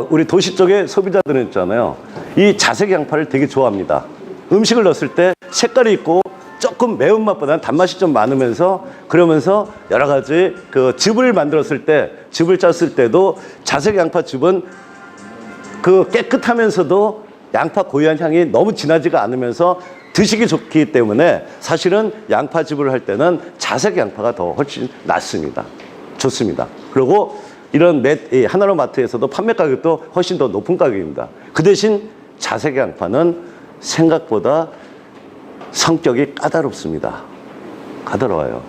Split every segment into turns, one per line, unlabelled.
우리 도시 쪽에 소비자들은 있잖아요. 이 자색 양파를 되게 좋아합니다. 음식을 넣었을 때 색깔이 있고 조금 매운맛보다는 단맛이 좀 많으면서 그러면서 여러 가지 그 즙을 만들었을 때, 즙을 짰을 때도 자색 양파즙은 그 깨끗하면서도 양파 고유한 향이 너무 진하지가 않으면서 드시기 좋기 때문에 사실은 양파즙을 할 때는 자색 양파가 더 훨씬 낫습니다. 좋습니다. 그리고 이런 하나로 마트에서도 판매 가격도 훨씬 더 높은 가격입니다. 그 대신 자색 양파는 생각보다 성격이 까다롭습니다. 까다로워요.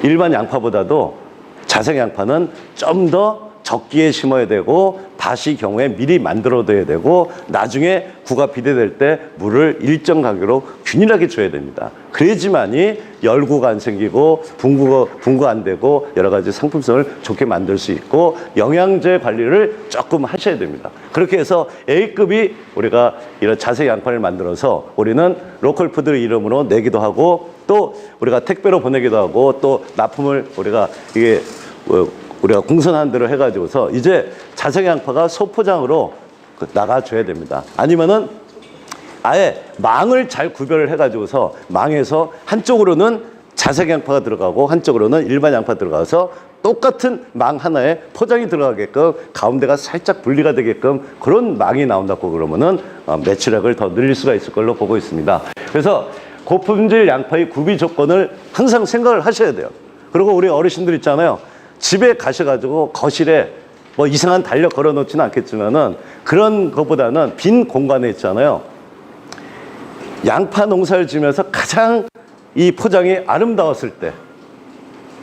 일반 양파보다도 자색 양파는 좀 더 적기에 심어야 되고 밭이 경우에 미리 만들어둬야 되고 나중에 구가 비대될 때 물을 일정 간격으로 균일하게 줘야 됩니다. 그래야지만이 열구가 안 생기고 분구 안 되고 여러 가지 상품성을 좋게 만들 수 있고 영양제 관리를 조금 하셔야 됩니다. 그렇게 해서 A급이 우리가 이런 자색 양파를 만들어서 우리는 로컬푸드 이름으로 내기도 하고 또 우리가 택배로 보내기도 하고 또 납품을 우리가 우리가 공선한 대로 해가지고서 이제 자색 양파가 소포장으로 나가줘야 됩니다. 아니면은 아예 망을 잘 구별을 해가지고서 망에서 한쪽으로는 자색 양파가 들어가고 한쪽으로는 일반 양파 들어가서 똑같은 망 하나에 포장이 들어가게끔 가운데가 살짝 분리가 되게끔 그런 망이 나온다고 그러면은 매출액을 더 늘릴 수가 있을 걸로 보고 있습니다. 그래서 고품질 양파의 구비 조건을 항상 생각을 하셔야 돼요. 그리고 우리 어르신들 있잖아요. 집에 가셔가지고 거실에 뭐 이상한 달력 걸어 놓지는 않겠지만은 그런 것보다는 빈 공간에 있잖아요. 양파 농사를 지으면서 가장 이 포장이 아름다웠을 때,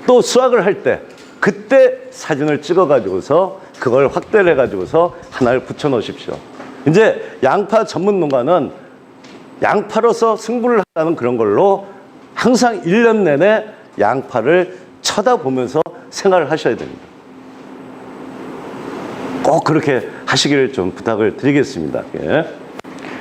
또 수확을 할 때, 그때 사진을 찍어가지고서 그걸 확대를 해가지고서 하나를 붙여 놓으십시오. 이제 양파 전문 농가는 양파로서 승부를 하는 그런 걸로 항상 1년 내내 양파를 쳐다보면서 생활을 하셔야 됩니다. 꼭 그렇게 하시기를 좀 부탁을 드리겠습니다. 예.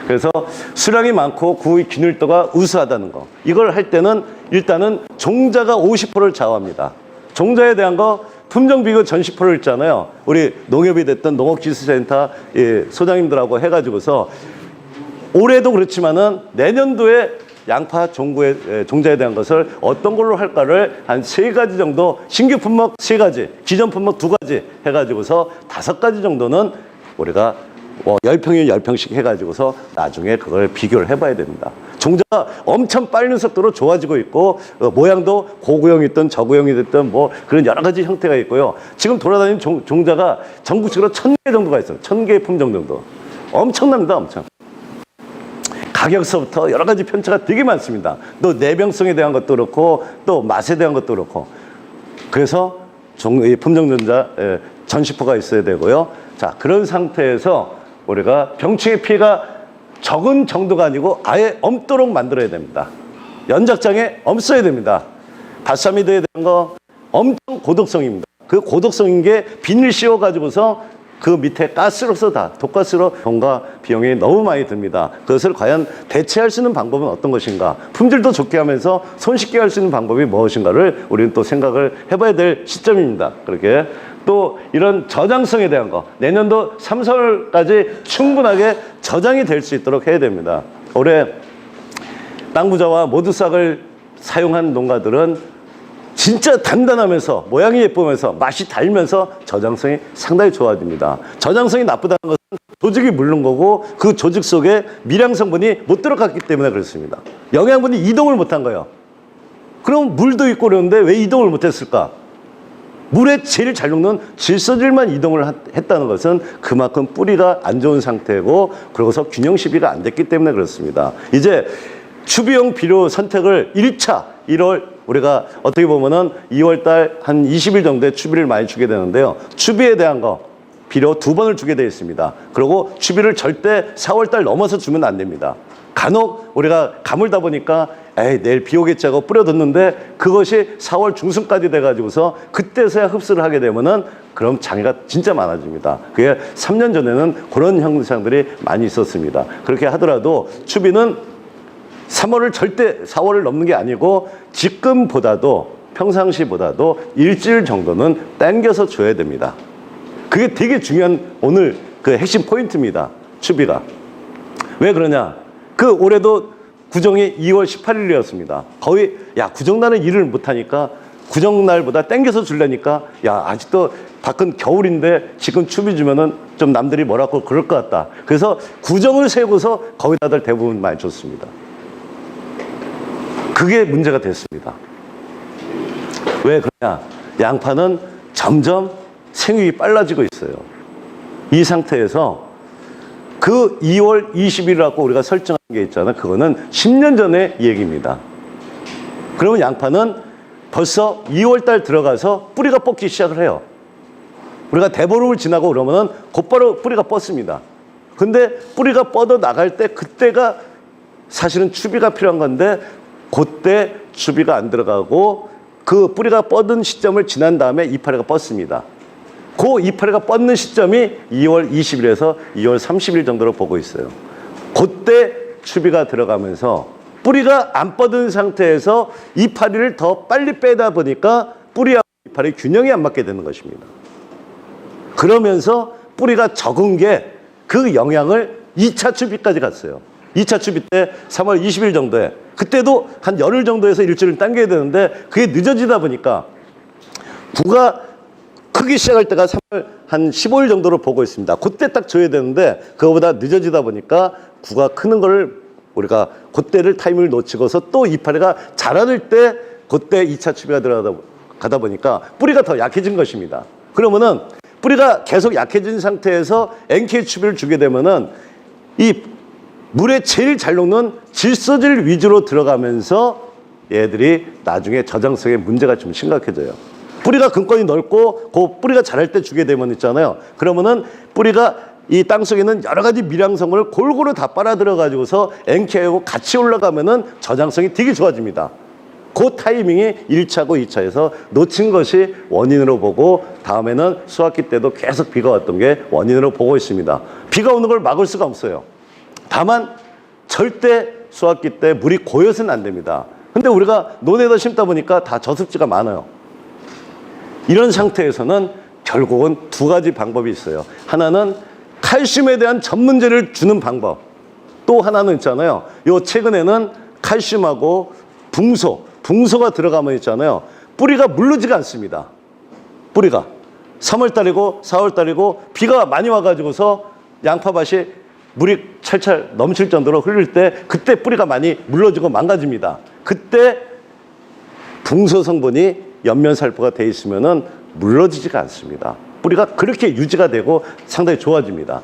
그래서 수량이 많고 구의 균일도가 우수하다는 거, 이걸 할 때는 일단은 종자가 50%를 좌우합니다. 종자에 대한 거 품종비교 전시표를 있잖아요. 우리 농협이 됐던 농업기술센터 소장님들하고 해가지고서 올해도 그렇지만은 내년도에 양파 종자에 대한 것을 어떤 걸로 할까를 한 3가지 정도, 신규 품목 3가지, 기존 품목 2가지 해가지고서 5가지 정도는 우리가 10평이면 10평씩 해가지고서 나중에 그걸 비교를 해봐야 됩니다. 종자가 엄청 빠른 속도로 좋아지고 있고 모양도 고구형이 됐든 저구형이 됐든 뭐 그런 여러 가지 형태가 있고요. 지금 돌아다니는 종자가 전국적으로 1000개 정도가 있어요. 1000개의 품종 정도. 엄청납니다. 엄청. 가격서부터 여러 가지 편차가 되게 많습니다. 또 내병성에 대한 것도 그렇고 또 맛에 대한 것도 그렇고. 그래서 품종전자 전시포가 있어야 되고요. 자, 그런 상태에서 우리가 병충해 피해가 적은 정도가 아니고 아예 엄도록 만들어야 됩니다. 연작장에 엄써야 됩니다. 바사미드에 대한 거 엄청 고독성입니다. 그 고독성인 게 비닐 씌워가지고서 그 밑에 가스로서 다 독가스로 돈과 비용이 너무 많이 듭니다. 그것을 과연 대체할 수 있는 방법은 어떤 것인가, 품질도 좋게 하면서 손쉽게 할 수 있는 방법이 무엇인가를 우리는 또 생각을 해봐야 될 시점입니다. 그렇게 또 이런 저장성에 대한 거 내년도 3, 4월까지 충분하게 저장이 될 수 있도록 해야 됩니다. 올해 땅부자와 모두싹을 사용한 농가들은 진짜 단단하면서 모양이 예쁘면서 맛이 달면서 저장성이 상당히 좋아집니다. 저장성이 나쁘다는 것은 조직이 물른 거고 그 조직 속에 미량 성분이 못 들어갔기 때문에 그렇습니다. 영양분이 이동을 못한 거예요. 그럼 물도 있고 그러는데 왜 이동을 못했을까? 물에 제일 잘 녹는 질소질만 이동을 했다는 것은 그만큼 뿌리가 안 좋은 상태고 그러고서 균형 시비가 안 됐기 때문에 그렇습니다. 이제 추비용 비료 선택을 1차 1월 우리가 어떻게 보면은 2월달 한 20일 정도에 추비를 많이 주게 되는데요. 추비에 대한 거 비료 2번을 주게 되어 있습니다. 그리고 추비를 절대 4월달 넘어서 주면 안 됩니다. 간혹 우리가 가물다 보니까 내일 비 오겠지 하고 뿌려뒀는데 그것이 4월 중순까지 돼가지고서 그때서야 흡수를 하게 되면은 그럼 장애가 진짜 많아집니다. 그게 3년 전에는 그런 현상들이 많이 있었습니다. 그렇게 하더라도 추비는 3월을 절대 4월을 넘는 게 아니고 지금보다도 평상시보다도 일주일 정도는 당겨서 줘야 됩니다. 그게 되게 중요한 오늘 그 핵심 포인트입니다. 추비가. 왜 그러냐? 그 올해도 구정이 2월 18일이었습니다. 거의 야 구정날은 일을 못하니까 구정날보다 땡겨서 주려니까 야 아직도 밖은 겨울인데 지금 추비 주면은 좀 남들이 뭐라고 그럴 것 같다. 그래서 구정을 세우고서 거기다들 대부분 많이 줬습니다. 그게 문제가 됐습니다. 왜 그러냐? 양파는 점점 생육이 빨라지고 있어요. 이 상태에서 그 2월 20일이라고 우리가 설정한 게 있잖아요. 그거는 10년 전의 얘기입니다. 그러면 양파는 벌써 2월 달 들어가서 뿌리가 뻗기 시작을 해요. 우리가 대보름을 지나고 그러면은 곧바로 뿌리가 뻗습니다. 근데 뿌리가 뻗어 나갈 때 그때가 사실은 추비가 필요한 건데 그때 추비가 안 들어가고 그 뿌리가 뻗은 시점을 지난 다음에 이파리가 뻗습니다. 그 이파리가 뻗는 시점이 2월 20일에서 2월 30일 정도로 보고 있어요. 그때 추비가 들어가면서 뿌리가 안 뻗은 상태에서 이파리를 더 빨리 빼다 보니까 뿌리하고 이파리 균형이 안 맞게 되는 것입니다. 그러면서 뿌리가 적은 게 그 영향을 2차 추비까지 갔어요. 2차 추비 때 3월 20일 정도에 그때도 한 열흘 정도에서 일주일을 당겨야 되는데 그게 늦어지다 보니까 구가 크기 시작할 때가 3월 한 15일 정도로 보고 있습니다. 그때 딱 줘야 되는데 그거보다 늦어지다 보니까 구가 크는 걸 우리가 그때를 타이밍을 놓치고서 또 이파리가 자라날 때 그때 2차 추비가 들어가다 보니까 뿌리가 더 약해진 것입니다. 그러면은 뿌리가 계속 약해진 상태에서 NK 추비를 주게 되면은 이 물에 제일 잘 녹는 질소질 위주로 들어가면서 얘들이 나중에 저장성에 문제가 좀 심각해져요. 뿌리가 근권이 넓고 그 뿌리가 자랄 때 주게 되면 있잖아요. 그러면은 뿌리가 이 땅속에 있는 여러 가지 미량성을 골고루 다 빨아들여 가지고서 NK하고 같이 올라가면은 저장성이 되게 좋아집니다. 그 타이밍이 1차고 2차에서 놓친 것이 원인으로 보고 다음에는 수확기 때도 계속 비가 왔던 게 원인으로 보고 있습니다. 비가 오는 걸 막을 수가 없어요. 다만 절대 수확기 때 물이 고여서는 안 됩니다. 근데 우리가 논에다 심다 보니까 다 저습지가 많아요. 이런 상태에서는 결국은 두 가지 방법이 있어요. 하나는 칼슘에 대한 전문제를 주는 방법. 또 하나는 있잖아요. 요 최근에는 칼슘하고 붕소가 들어가면 있잖아요. 뿌리가 물르지가 않습니다. 뿌리가 3월 달이고 4월 달이고 비가 많이 와가지고서 양파밭이 물이 찰찰 넘칠 정도로 흐를 때 그때 뿌리가 많이 물러지고 망가집니다. 그때 붕소 성분이 연면살포가 돼 있으면은 물러지지가 않습니다. 뿌리가 그렇게 유지가 되고 상당히 좋아집니다.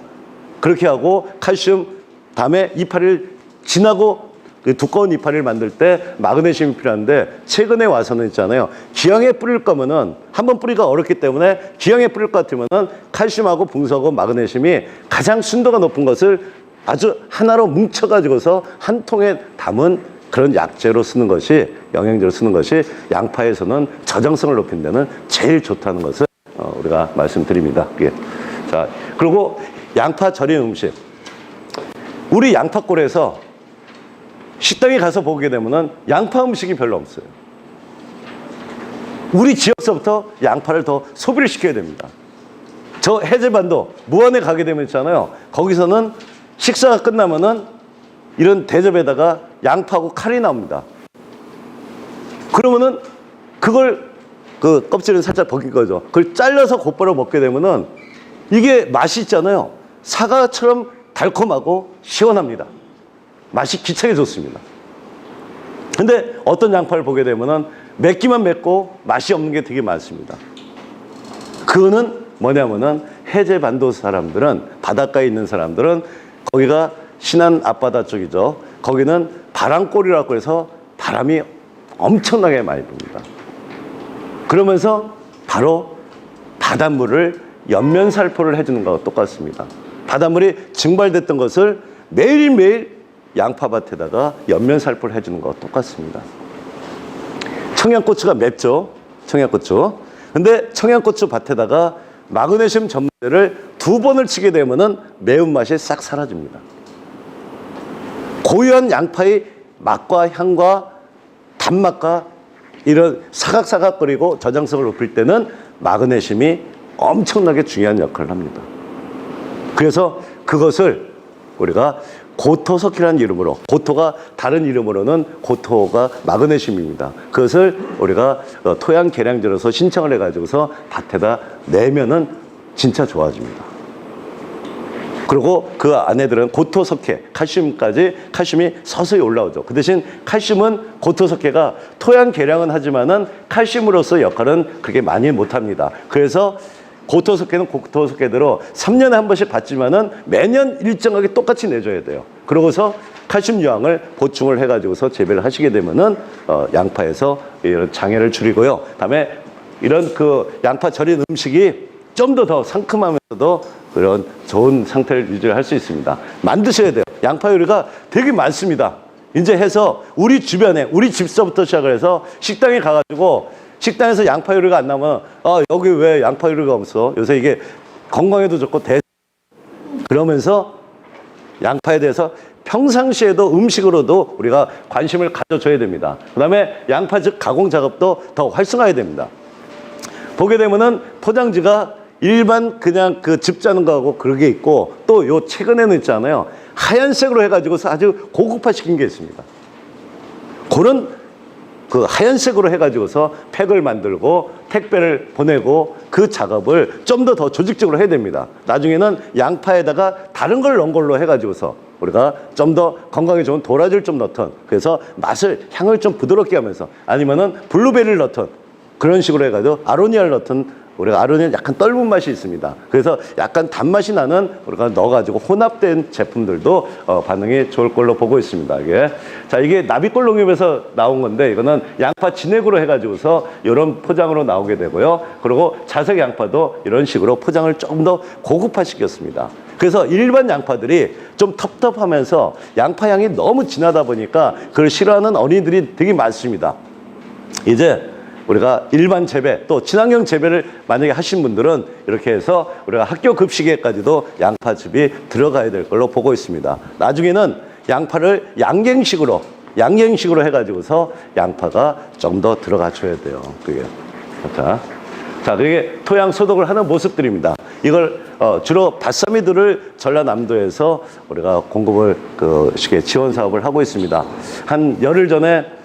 그렇게 하고 칼슘 다음에 이파리를 지나고 그 두꺼운 이파리를 만들 때 마그네슘이 필요한데 최근에 와서는 있잖아요. 기형에 뿌릴 거면은 한번 뿌리가 어렵기 때문에 기형에 뿌릴 것 같으면은 칼슘하고 붕소하고 마그네슘이 가장 순도가 높은 것을 아주 하나로 뭉쳐가지고서 한 통에 담은 그런 약재로 쓰는 것이 영양제로 쓰는 것이 양파에서는 저장성을 높이는 데는 제일 좋다는 것을 우리가 말씀드립니다. 예. 자, 그리고 양파 절인 음식. 우리 양파골에서 식당에 가서 보게 되면은 양파 음식이 별로 없어요. 우리 지역서부터 양파를 더 소비를 시켜야 됩니다. 저 해제반도 무안에 가게 되면 있잖아요. 거기서는 식사가 끝나면은 이런 대접에다가 양파하고 칼이 나옵니다. 그러면은 그걸 그 껍질은 살짝 벗긴 거죠. 그걸 잘라서 곧바로 먹게 되면은 이게 맛이 있잖아요. 사과처럼 달콤하고 시원합니다. 맛이 기차게 좋습니다. 근데 어떤 양파를 보게 되면은 맵기만 맵고 맛이 없는 게 되게 많습니다. 그거는 뭐냐면은 해제반도 사람들은 바닷가에 있는 사람들은 거기가 신안 앞바다 쪽이죠. 거기는 바람골이라고 해서 바람이 엄청나게 많이 붑니다. 그러면서 바로 바닷물을 연면살포를 해주는 거와 똑같습니다. 바닷물이 증발됐던 것을 매일매일 양파밭에다가 연면살포를 해주는 거와 똑같습니다. 청양고추가 맵죠. 청양고추. 근데 청양고추 밭에다가 마그네슘 전분제를 2번을 치게 되면은 매운맛이 싹 사라집니다. 고유한 양파의 맛과 향과 단맛과 이런 사각사각거리고 저장성을 높일 때는 마그네슘이 엄청나게 중요한 역할을 합니다. 그래서 그것을 우리가 고토석회라는 이름으로, 고토가 다른 이름으로는 고토가 마그네슘입니다. 그것을 우리가 토양 계량제로서 신청을 해가지고서 밭에다 내면은 진짜 좋아집니다. 그리고 그 안에 들은 고토석회, 칼슘이 서서히 올라오죠. 그 대신 칼슘은 고토석회가 토양 계량은 하지만은 칼슘으로서 역할은 그렇게 많이 못합니다. 그래서 고토석회는 고토석회대로 3년에 한 번씩 받지만은 매년 일정하게 똑같이 내줘야 돼요. 그러고서 칼슘 요항을 보충을 해가지고서 재배를 하시게 되면은 양파에서 이런 장애를 줄이고요. 다음에 이런 그 양파 절인 음식이 좀 더 상큼하면서도 그런 좋은 상태를 유지할 수 있습니다. 만드셔야 돼요. 양파 요리가 되게 많습니다. 이제 해서 우리 주변에, 우리 집서부터 시작을 해서 식당에 가가지고 식당에서 양파 요리가 안 나오면 여기 왜 양파 요리가 없어? 요새 이게 건강에도 좋고 그러면서 양파에 대해서 평상시에도 음식으로도 우리가 관심을 가져줘야 됩니다. 그 다음에 양파 즉 가공 작업도 더 활성화해야 됩니다. 보게 되면은 포장지가 일반 그냥 그 즙 짜는 거하고 그런 게 있고 또 요 최근에는 있잖아요. 하얀색으로 해가지고서 아주 고급화 시킨 게 있습니다. 그런 그 하얀색으로 해가지고서 팩을 만들고 택배를 보내고 그 작업을 좀 더 조직적으로 해야 됩니다. 나중에는 양파에다가 다른 걸 넣은 걸로 해가지고서 우리가 좀 더 건강에 좋은 도라지를 좀 넣던, 그래서 맛을, 향을 좀 부드럽게 하면서, 아니면은 블루베리를 넣던 그런 식으로 해가지고 아로니아를 넣던, 우리가 아로니아는 약간 떫은 맛이 있습니다. 그래서 약간 단맛이 나는 우리가 넣어가지고 혼합된 제품들도 반응이 좋을 걸로 보고 있습니다. 이게 나비골 농협에서 나온 건데, 이거는 양파 진액으로 해가지고서 이런 포장으로 나오게 되고요. 그리고 자색 양파도 이런 식으로 포장을 조금 더 고급화 시켰습니다. 그래서 일반 양파들이 좀 텁텁하면서 양파 향이 너무 진하다 보니까 그걸 싫어하는 어린이들이 되게 많습니다. 이제 우리가 일반 재배, 또 친환경 재배를 만약에 하신 분들은 이렇게 해서 우리가 학교 급식에까지도 양파즙이 들어가야 될 걸로 보고 있습니다. 나중에는 양파를 양갱식으로 해가지고서 양파가 좀 더 들어가 줘야 돼요. 그게. 자, 그게 토양 소독을 하는 모습들입니다. 이걸 주로 밭사미들을 전라남도에서 우리가 공급을 식의 지원 사업을 하고 있습니다. 한 열흘 전에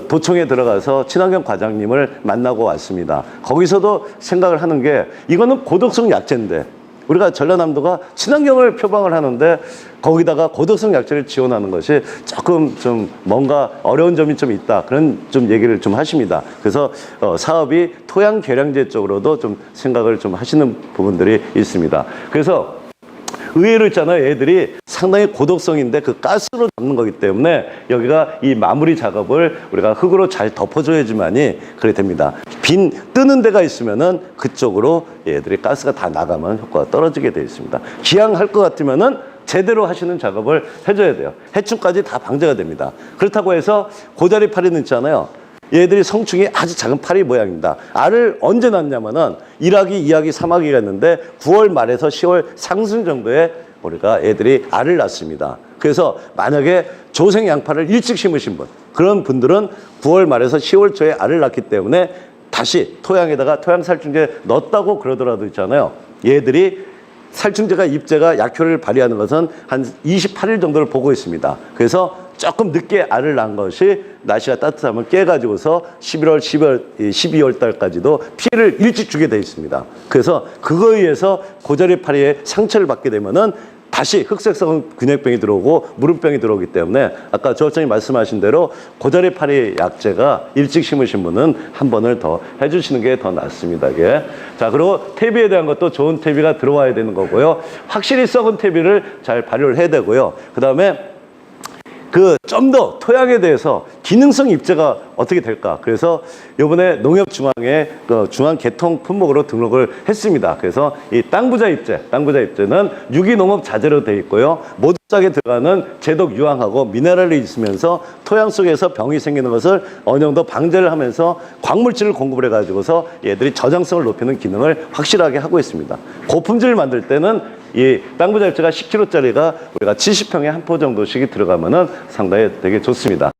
도청에 들어가서 친환경 과장님을 만나고 왔습니다. 거기서도 생각을 하는 게, 이거는 고독성 약재인데 우리가 전라남도가 친환경을 표방을 하는데 거기다가 고독성 약재를 지원하는 것이 조금 좀 뭔가 어려운 점이 좀 있다, 그런 좀 얘기를 좀 하십니다. 그래서 사업이 토양 계량제 쪽으로도 좀 생각을 좀 하시는 부분들이 있습니다. 그래서 의외로 있잖아요. 애들이 상당히 고독성인데 그 가스로 잡는 거기 때문에 여기가 이 마무리 작업을 우리가 흙으로 잘 덮어줘야지만이 그래 됩니다. 빈 뜨는 데가 있으면은 그쪽으로 얘들이 가스가 다 나가면 효과가 떨어지게 되어 있습니다. 기왕할 것 같으면은 제대로 하시는 작업을 해줘야 돼요. 해충까지 다 방제가 됩니다. 그렇다고 해서 고자리 파리는 있잖아요. 얘들이 성충이 아주 작은 파리 모양입니다. 알을 언제 낳냐면은 1학기, 2학기, 3학기가 있는데 9월 말에서 10월 상순 정도에 우리가 애들이 알을 낳습니다. 그래서 만약에 조생 양파를 일찍 심으신 분, 그런 분들은 9월 말에서 10월 초에 알을 낳기 때문에 다시 토양에다가 토양살충제 넣었다고 그러더라도 있잖아요. 얘들이 살충제가 입제가 약효를 발휘하는 것은 한 28일 정도를 보고 있습니다. 그래서 조금 늦게 알을 낳은 것이 날씨가 따뜻하면 깨가지고서 11월, 12월 달까지도 피해를 일찍 주게 돼 있습니다. 그래서 그거에 의해서 고자리 파리에 상처를 받게 되면은 다시 흑색성 균핵병이 들어오고 무름병이 들어오기 때문에 아까 조합장님 말씀하신 대로 고자리 파리 약재가 일찍 심으신 분은 한 번을 더 해주시는 게 더 낫습니다. 이게. 자, 그리고 퇴비에 대한 것도 좋은 퇴비가 들어와야 되는 거고요. 확실히 썩은 퇴비를 잘 발효를 해야 되고요. 그 다음에 좀 더 토양에 대해서 기능성 입제가 어떻게 될까? 그래서 이번에 농협중앙에 중앙 개통 품목으로 등록을 했습니다. 그래서 이 땅부자 입제는 유기농업 자재로 되어 있고요. 모두짝에 들어가는 제독 유황하고 미네랄이 있으면서 토양 속에서 병이 생기는 것을 어느 정도 방제를 하면서 광물질을 공급을 해가지고서 얘들이 저장성을 높이는 기능을 확실하게 하고 있습니다. 고품질을 만들 때는 이 땅부자 입제가 10kg짜리가 우리가 70평에 한 포 정도씩이 들어가면은 상당히 되게 좋습니다.